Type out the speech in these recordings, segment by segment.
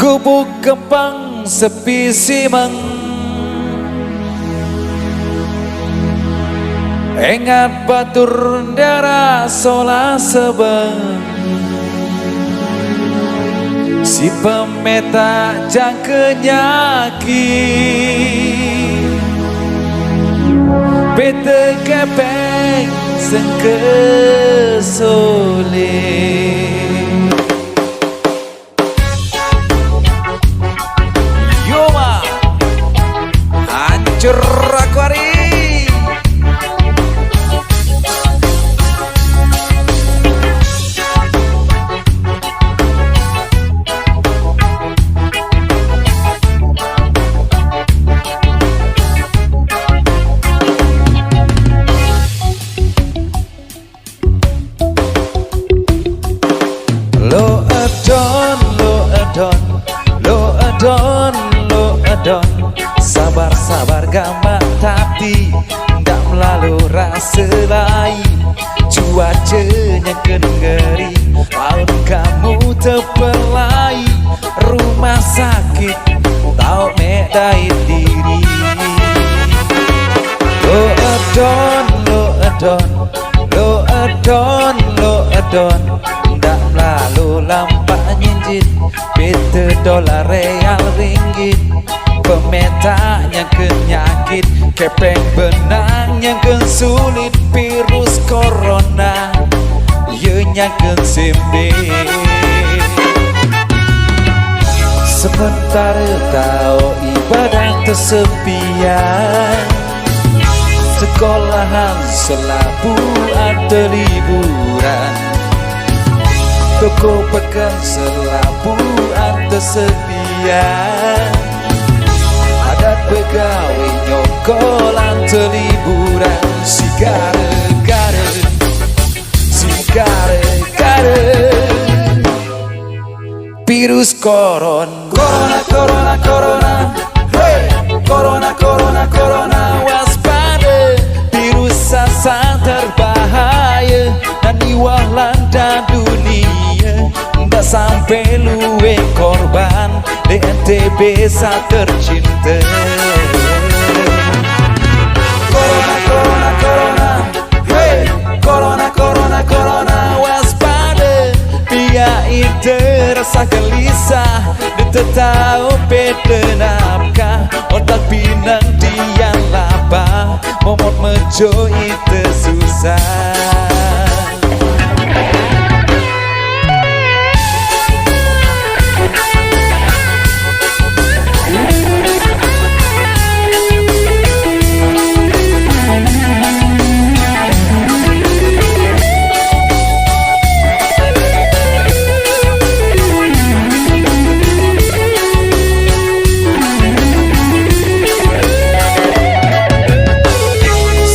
Gubuk kembang sepi simeng, ingat batur darah sola sebeng. Si pemeta jangke nyaki, bete kepeng sengke soleh. Yoma hancur aku hari. Lo adon, sabar gamak tapi ndak melalui rasa lain. Cuacanya ngeri, tahun kamu terpelai. Rumah sakit tau medai diri. Lo adon, ndak melalui lampak nyinjit. Bete dolar real ringgit, pemetanya kenyakit. Kepeng benang yang sulit, virus corona ianya sembe. Sementara tahu ibadah kesepian, sekolahan selabu ada liburan. Toko pekan selabu ada sedian. Adat pegawai nyokolan terliburan. Si gare virus corona, hey, corona, waspada. Virus sasa terbahaya dan iwah landa dunia. Nggak sampai luwe korban DNTB sa tercinta. Corona, hey, corona, waspada. Biar itu rasa gelisah, dia tahu beda nafkah. Otak pinang dia lapar, momot mejo itu susah.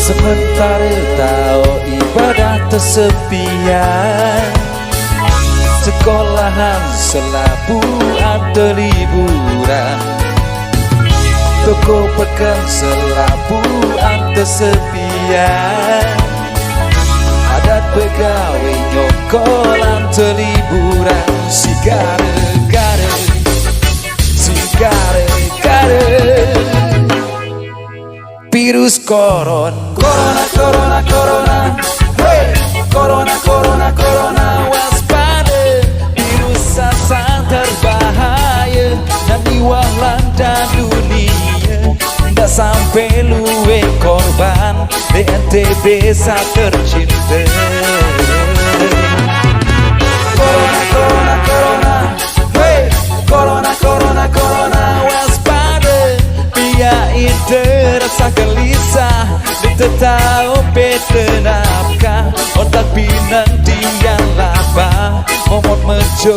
Sementara tahu ibadah kesepian, sekolahan selabu ada liburan. Toko pekan selabu ada sepian. Adat pegawai nyokolan terliburan. Si gare virus corona, hey, corona, waspada. Virus sasa terbahaya dan iwah landa dunia. Nggak sampai luwe korban DNTB sa tercinta. Corona, hey, corona, waspada. Biar itu rasa gelisah, dia tahu beda nafkah. Otak pinang dia lapar, momot mejo